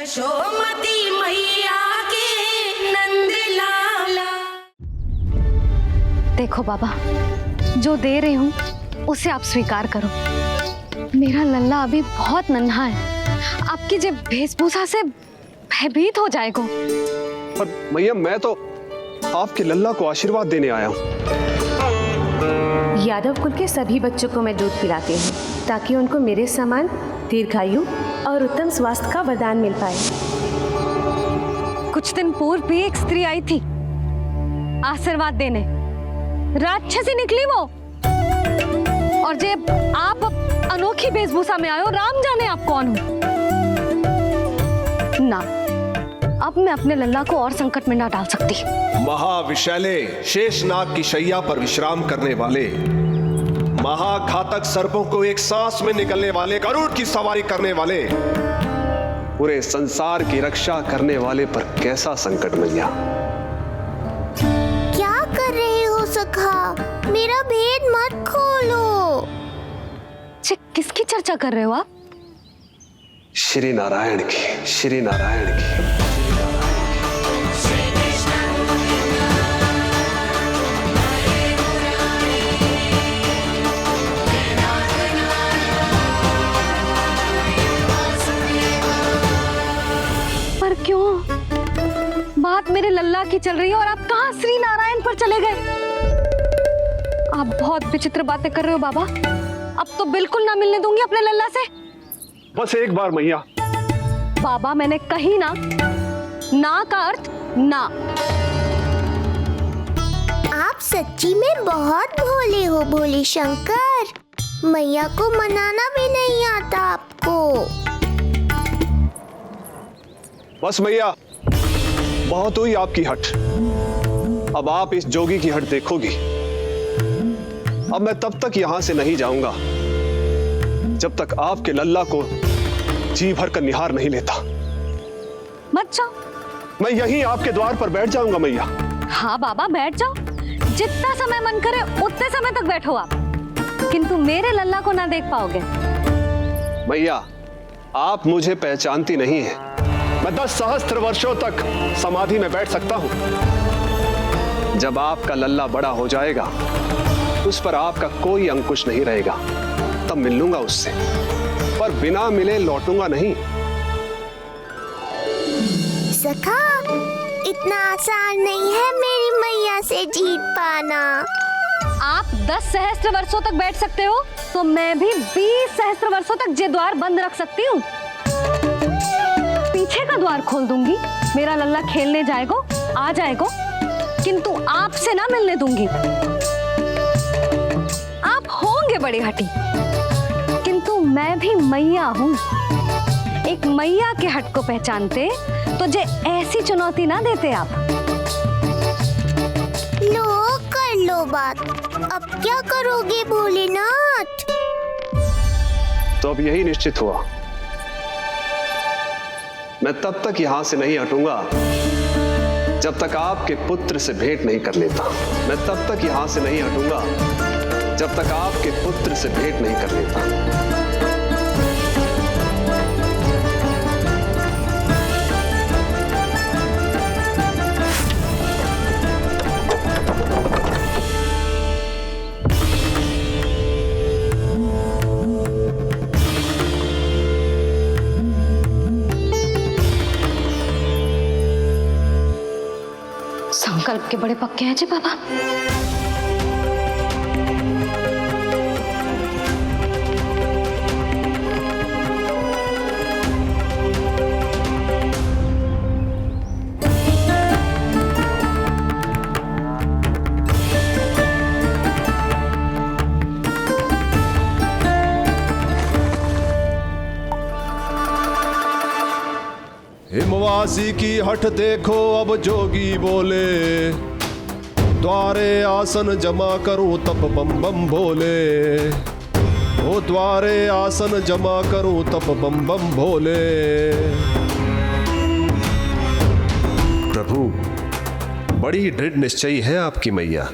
यशोमती मैया के नंद लाला। देखो बाबा, जो दे रही हूँ उसे आप स्वीकार करो। मेरा लल्ला अभी बहुत नन्हा है, आपकी जब वेशभूषा से भयभीत हो जाएगा। पर मैया, मैं तो आपके लल्ला को आशीर्वाद देने आया हूँ। यादव कुल के सभी बच्चों को मैं दूध पिलाती हूँ ताकि उनको मेरे समान दीर्घायु और उत्तम स्वास्थ्य का वरदान मिल पाए। कुछ दिन पूर्व भी एक स्त्री आई थी आशीर्वाद देने, राक्षसी निकली वो। और जब आप अनोखी वेशभूषा में आए हो, राम जाने आप कौन हो। ना, अब मैं अपने लल्ला को और संकट में ना डाल सकती। महाविशैले शेषनाग की शैया पर विश्राम करने वाले, महाघातक सर्पों को एक सांस में निकलने वाले, गरुड़ की सवारी करने वाले, पूरे संसार की रक्षा करने वाले पर कैसा संकट मैया। क्या कर रहे हो सखा? मेरा भेद मत खोलो। किसकी चर्चा कर रहे हो आप? श्री नारायण की, श्री नारायण की। पर क्यों? बात मेरे लल्ला की चल रही है और आप कहाँ श्री नारायण पर चले गए? आप बहुत विचित्र बातें कर रहे हो बाबा। अब तो बिल्कुल ना मिलने दूंगी अपने लल्ला से। बस एक बार मैया। बाबा, मैंने कही ना, ना का अर्थ ना। आप सच्ची में बहुत भोले हो भोले शंकर। मैया को मनाना भी नहीं आता आपको। बस मैया, बहुत हुई आपकी हट। अब आप इस जोगी की हट देखोगी। अब मैं तब तक यहां से नहीं जाऊंगा जब तक आपके लल्ला को जी भर कर निहार नहीं लेता। मत जाओ। मैं यहीं आपके द्वार पर बैठ जाऊंगा मैया। हाँ बाबा, बैठ जाओ। जितना समय मन करे उतने समय तक बैठो आप, किंतु मेरे लल्ला को ना देख पाओगे। मैया, आप मुझे पहचानती नहीं है। मैं 10 सहस्त्र वर्षों तक समाधि में बैठ सकता हूं। जब आपका लल्ला बड़ा हो जाएगा, उस पर आपका कोई अंकुश नहीं रहेगा, तब मिल लूंगा उससे, पर बिना मिले लौटूंगा नहीं। सखा, इतना आसान नहीं है मेरी मैया से जीत पाना। आप 10 सहस्त्र वर्षों तक बैठ सकते हो, तो मैं भी 20 सहस्त्र वर्षों तक ये द्वार बंद रख सकती हूँ। पीछे का द्वार खोल दूंगी, मेरा लल्ला खेलने जाएगा, आ जाएगा, किंतु आपसे ना मिलने दूंगी। आप होंगे बड़ी हठी, किंतु मैं भी मैया हूँ। एक मैया के हट को पहचानते तो जे ऐसी चुनौती ना देते आप। लो, कर लो बात। अब क्या करोगे भोलेनाथ? तो अब यही निश्चित हुआ, मैं तब तक यहां से नहीं हटूंगा जब तक आपके पुत्र से भेंट नहीं कर लेता। मैं तब तक यहां से नहीं हटूंगा जब तक आपके पुत्र से भेंट नहीं कर लेता। संकल्प के बड़े पक्के हैं जी बाबा। हिमवासी की हठ देखो अब जोगी बोले, द्वारे आसन जमा करूं तप बम बम भोले। ओ द्वारे आसन जमा करूं तप बम बम भोले। प्रभु, बड़ी दृढ़ निश्चयी है आपकी मैया।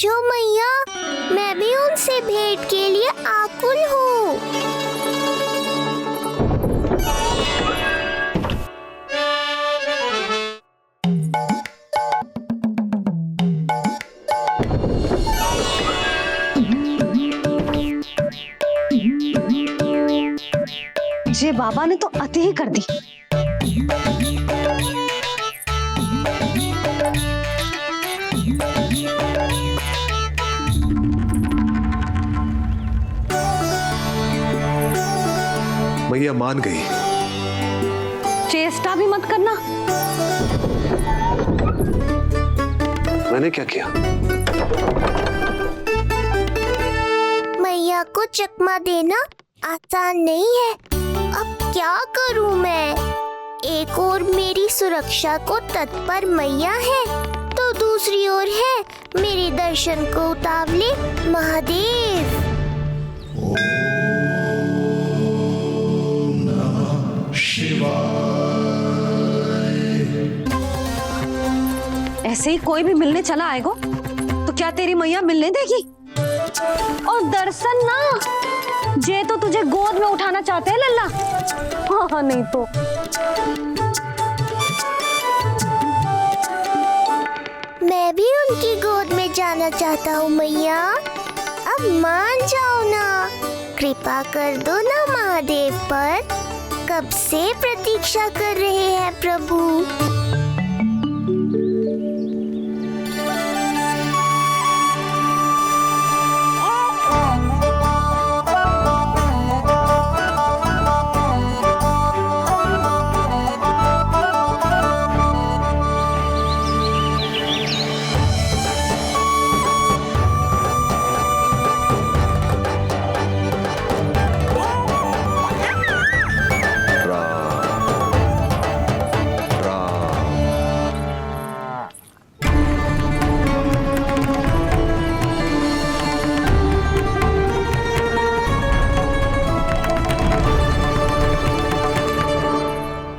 समझो मैया, मैं भी उनसे भेंट के लिए आकुल हूँ। ये बाबा ने तो अति ही कर दी। मैया मान गई। चेष्टा भी मत करना। मैंने क्या किया? मैया को चकमा देना आसान नहीं है। अब क्या करूं मैं? एक ओर मेरी सुरक्षा को तत्पर मैया है, तो दूसरी ओर है मेरे दर्शन को उतावले महादेव। ऐसे ही कोई भी मिलने चला आएगा तो क्या तेरी मैया मिलने देगी? और दर्शन ना, जे तो तुझे गोद में उठाना चाहते हैं लल्ला। हाँ नहीं तो मैं भी उनकी गोद में जाना चाहता हूँ मैया। अब मान जाओ ना, कृपा कर दो ना महादेव पर। कब से प्रतीक्षा कर रहे हैं प्रभु।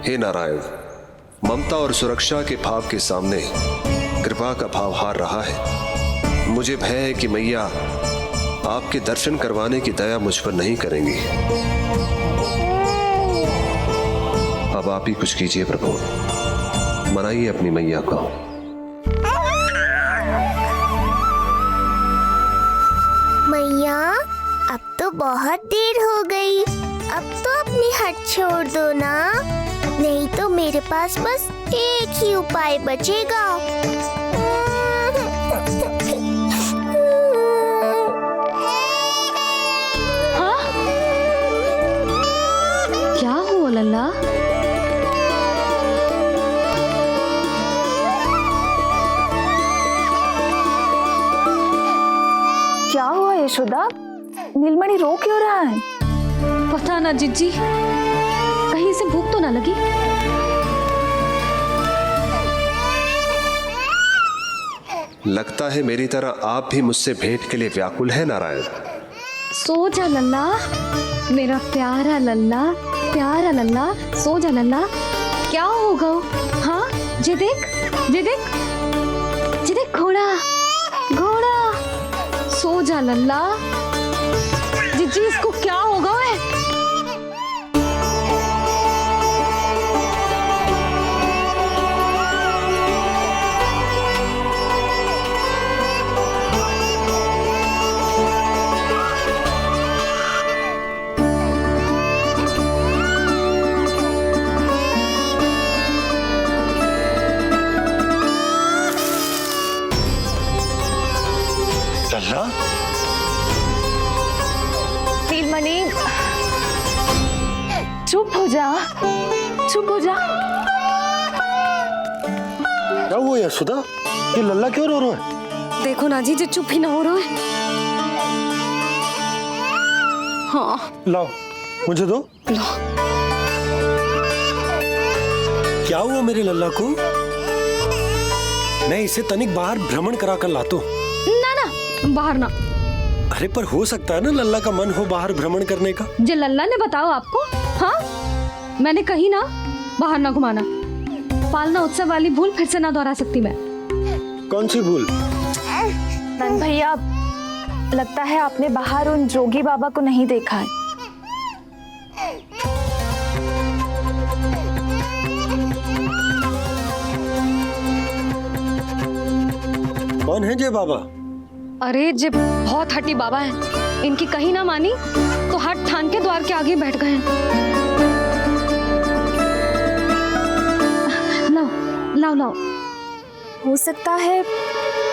हे नारायण, ममता और सुरक्षा के भाव के सामने कृपा का भाव हार रहा है। मुझे भय है कि मैया आपके दर्शन करवाने की दया मुझ पर नहीं करेंगी। अब आप ही कुछ कीजिए प्रभु, मनाइए अपनी मैया को। मैया, अब तो बहुत देर हो गई। अब तो अपनी हट छोड़ दो ना, नहीं तो मेरे पास बस एक ही उपाय बचेगा। हाँ? क्या हुआ लल्ला? क्या हुआ यशोदा? नीलमणि रो क्यों रहा है? पता ना जिज्जी, कहीं से भूख तो ना लगी। लगता है मेरी तरह आप भी मुझसे भेंट के लिए व्याकुल है नारायण। सो जा लल्ला, मेरा प्यारा लल्ला, प्यारा लल्ला, सो जा लल्ला। क्या होगा? हाँ, ये देख, ये देख, ये देख, घोड़ा, घोड़ा। सो जा लल्ला। जिज्जी, इसको क्या होगा? है लल्ला, नीलमणि, चुप हो जा, चुप हो जा। क्या हुआ यशोदा? ये लल्ला क्यों रो रहा है? देखो ना जी, जो चुप ही ना हो रहा है। हाँ, लाओ, मुझे दो। लो। क्या हुआ मेरे लल्ला को? मैं इसे तनिक बाहर भ्रमण करा कर लाता हूँ। ना ना, बाहर ना। अरे पर हो सकता है ना लल्ला का मन हो बाहर भ्रमण करने का। जे लल्ला ने बताओ आपको? हाँ, मैंने कही ना बाहर ना घुमाना। पालना उत्सव वाली भूल फिर से ना दोहरा सकती मैं। कौन सी भूल? नंद भैया, लगता है आपने बाहर उन जोगी बाबा को नहीं देखा है। कौन है जय बाबा? अरे जे बहुत हठी बाबा हैं। इनकी कहीं ना मानी तो हट ठान के द्वार के आगे बैठ गए हैं। लाओ लाओ लाओ। हो सकता है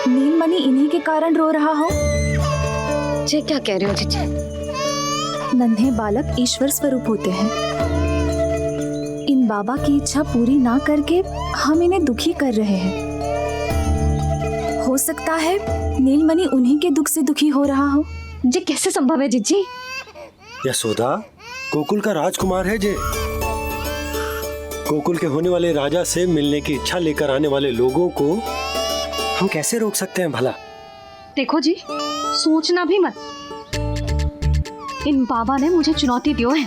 नीलमणि इन्हीं के कारण रो रहा हो। जे क्या कह रहे हो जीजी? नन्हे बालक ईश्वर स्वरूप होते हैं। इन बाबा की इच्छा पूरी ना करके हम इन्हें दुखी कर रहे हैं। हो सकता है नीलमणि उन्हीं के दुख से दुखी हो रहा हो। जे कैसे संभव है जीजी? यशोदा, गोकुल का राजकुमार है जे। गोकुल के होने वाले राजा से मिलने की इच्छा लेकर आने वाले लोगों को हम कैसे रोक सकते हैं भला? देखो जी, सोचना भी मत। इन बाबा ने मुझे चुनौती दियो है,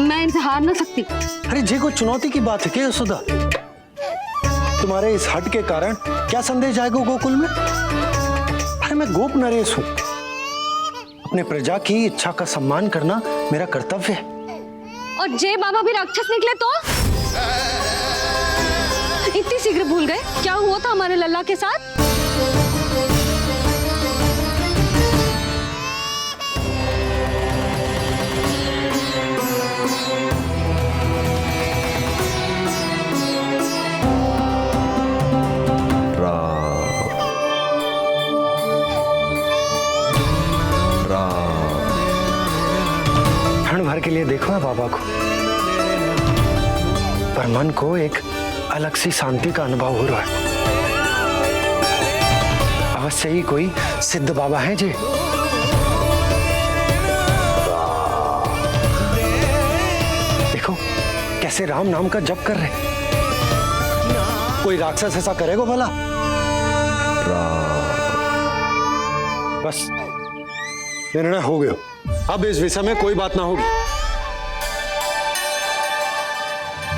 मैं इनसे हार ना सकती। अरे जे को चुनौती की बात है क्या यशोदा? तुम्हारे इस हट के कारण क्या संदेश जाएगा गोकुल में? अरे मैं गोप नरेश हूँ। अपने प्रजा की इच्छा का सम्मान करना मेरा कर्तव्य है। और जय बाबा भी राक्षस निकले तो? इतनी शीघ्र भूल गए क्या हुआ था हमारे लल्ला के साथ? क्षण भर के लिए देखो है बाबा को, पर मन को एक अलग सी शांति का अनुभव हो रहा है। अवश्य ही कोई सिद्ध बाबा हैं जी। देखो कैसे राम नाम का जप कर रहे। कोई राक्षस ऐसा करेगा भला? बस निर्णय हो गया, अब इस विषय में कोई बात ना होगी।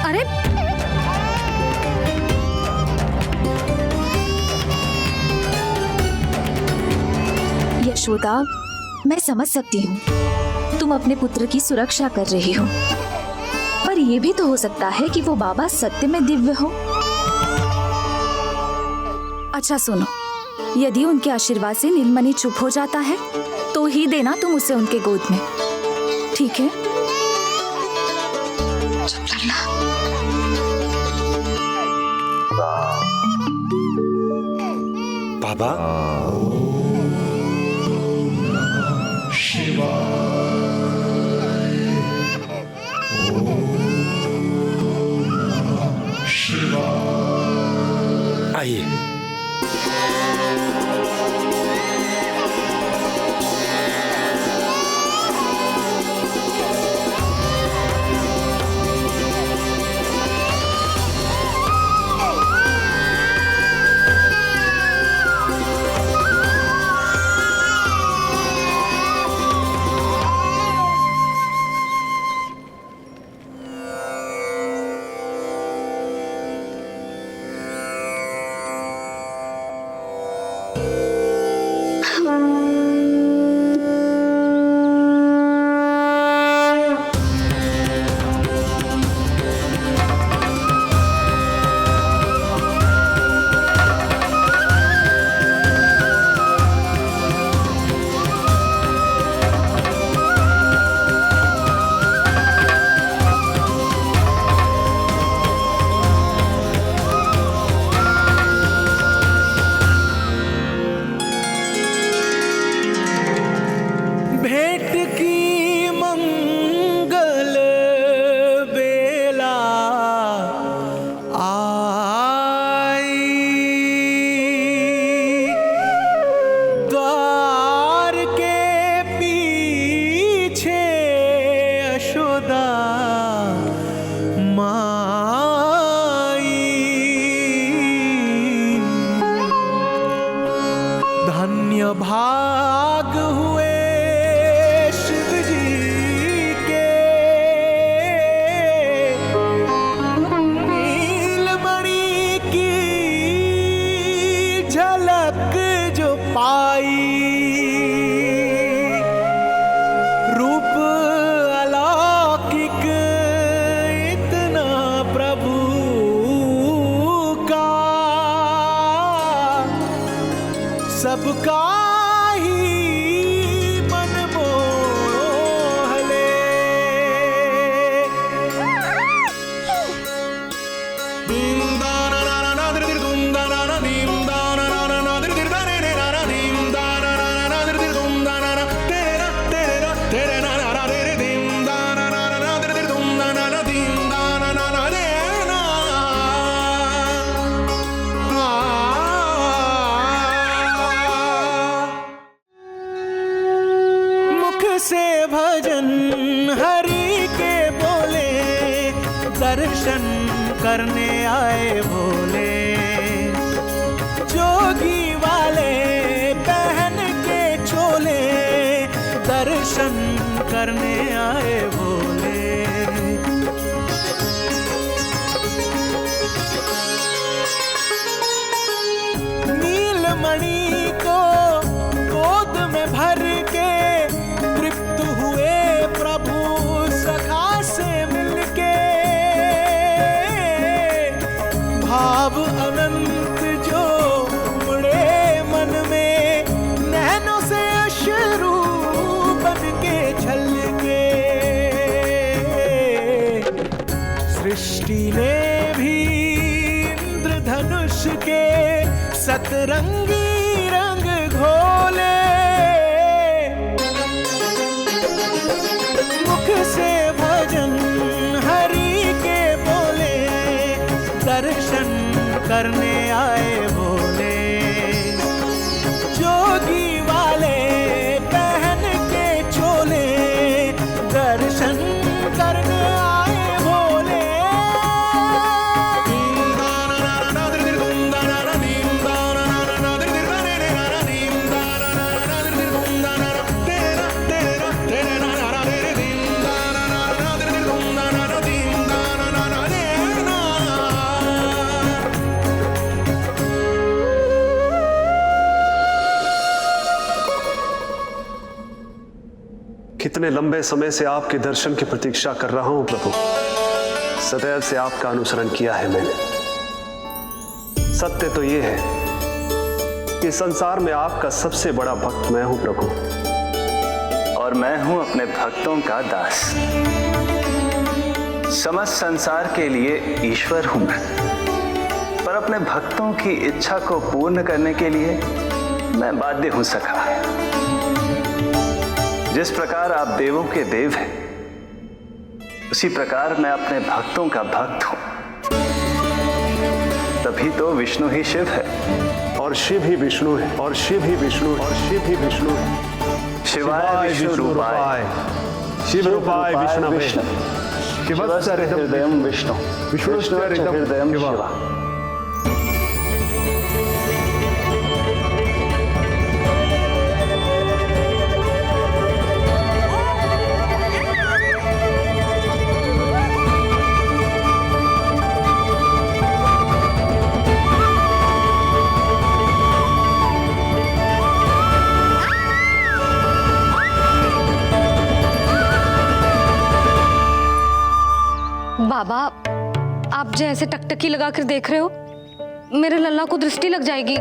अरे यशोदा, मैं समझ सकती हूँ तुम अपने पुत्र की सुरक्षा कर रही हो, पर यह भी तो हो सकता है कि वो बाबा सत्य में दिव्य हो। अच्छा सुनो, यदि उनके आशीर्वाद से नीलमणि चुप हो जाता है तो ही देना तुम उसे उनके गोद में, ठीक है? चुप रहना। बाबा आइए। से भजन हरि के बोले, दर्शन करने आए भोले। जोगी वाले पहन के चोले, दर्शन करने आए भोले। नीलमणि को गोद में भर के तृप्त हुए प्रभु सखा से मिलके। भाव अनंत जो उमड़े मन में, नैनों से अश्रु बन के छलके। सृष्टि ने भी इंद्रधनुष के सतरंगी रंग घोले। मुख से भजन हरि के बोले, दर्शन करने आए भोले। जोगी वाले पहन के चोले, दर्शन करने आए भोले। कितने लंबे समय से आपके दर्शन की प्रतीक्षा कर रहा हूं प्रभु। सदैव से आपका अनुसरण किया है मैंने। सत्य तो यह है कि संसार में आपका सबसे बड़ा भक्त मैं हूं प्रभु, और मैं हूं अपने भक्तों का दास। समस्त संसार के लिए ईश्वर हूं मैं, पर अपने भक्तों की इच्छा को पूर्ण करने के लिए मैं बाध्य हूं सखा। जिस प्रकार आप देवों के देव हैं, उसी प्रकार मैं अपने भक्तों का भक्त हूं। तभी तो विष्णु ही शिव है, और शिव ही विष्णु है, और शिव ही विष्णु है, और शिव ही विष्णु है। शिवाय विष्णु रूपाय, शिव रूपाय विष्णवे, शिवस्य हृदयं विष्णु, विष्णुश्च हृदयं शिवा। बाबा, आप जो ऐसे टकटकी लगा कर देख रहे हो, मेरे लल्ला को दृष्टि लग जाएगी।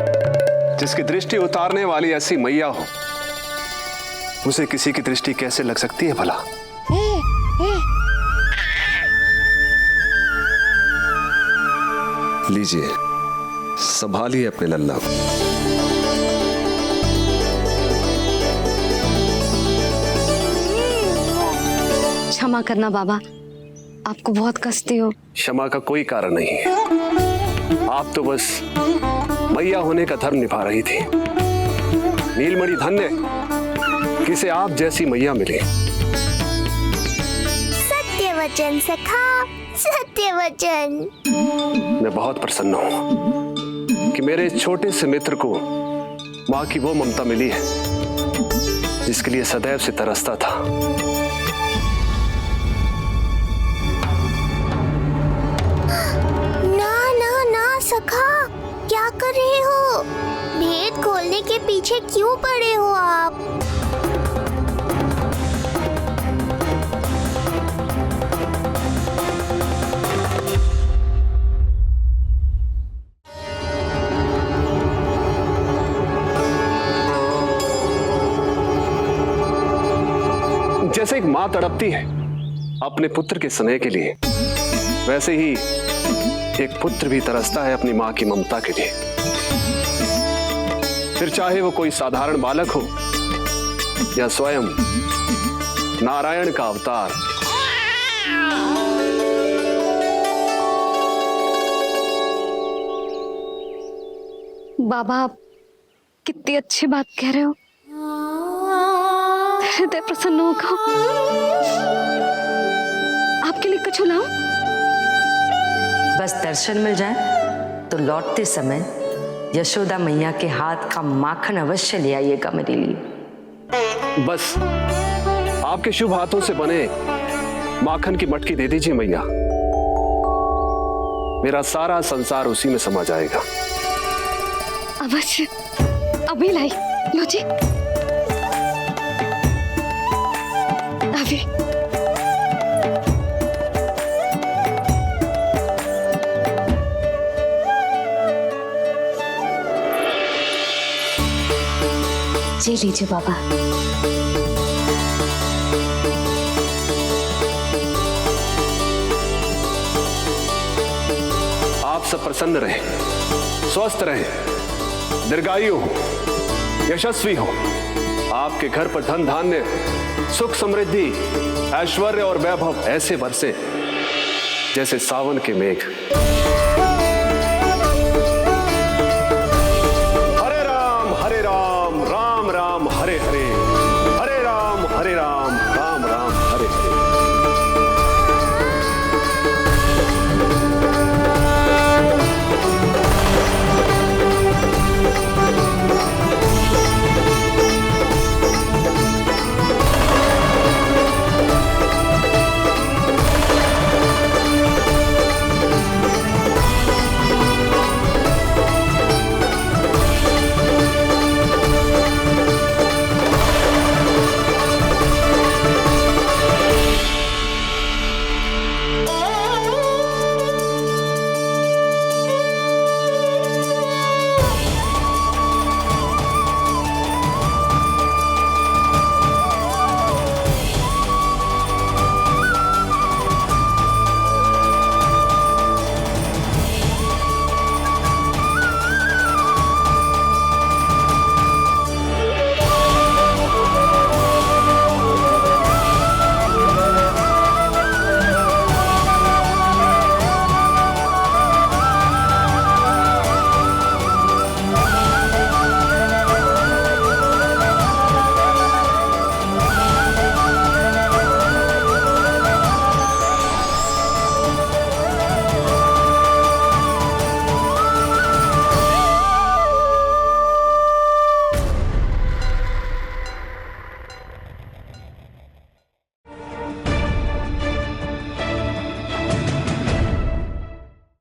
जिसकी दृष्टि उतारने वाली ऐसी मैया हो, उसे किसी की दृष्टि कैसे लग सकती है भला? लीजिए, संभालिए अपने लल्ला को। क्षमा करना बाबा, आपको बहुत कष्ट हो। क्षमा का कोई कारण नहीं है। आप तो बस मैया होने का धर्म निभा रही थी। नीलमणि धन्य किसे आप जैसी मैया मिले। सत्य वचन सखा, सत्य वचन। मैं बहुत प्रसन्न हूं कि मेरे इस छोटे से मित्र को मां की वो ममता मिली है जिसके लिए सदैव से तरसता था। सखा, क्या कर रहे हो? भेद खोलने के पीछे क्यों पड़े हो आप? जैसे एक मां तड़पती है अपने पुत्र के स्नेह के लिए, वैसे ही एक पुत्र भी तरसता है अपनी मां की ममता के लिए। फिर चाहे वो कोई साधारण बालक हो या स्वयं नारायण का अवतार। बाबा, आप कितनी अच्छी बात कह रहे हो। हृदय प्रसन्न होगा। आपके लिए कछु लाऊं? बस दर्शन मिल जाए तो लौटते समय यशोदा मैया के हाथ का माखन अवश्य ले आइएगा मेरे लिए। बस आपके शुभ हाथों से बने माखन की मटकी दे दीजिए मैया, मेरा सारा संसार उसी में समा जाएगा। अवश्य, अभी लाई। लो जी, अभी। जी लीजिए बाबा। आप सब प्रसन्न रहे, स्वस्थ रहे, दीर्घायु हो, यशस्वी हो। आपके घर पर धन धान्य, सुख समृद्धि, ऐश्वर्य और वैभव ऐसे बरसे जैसे सावन के मेघ।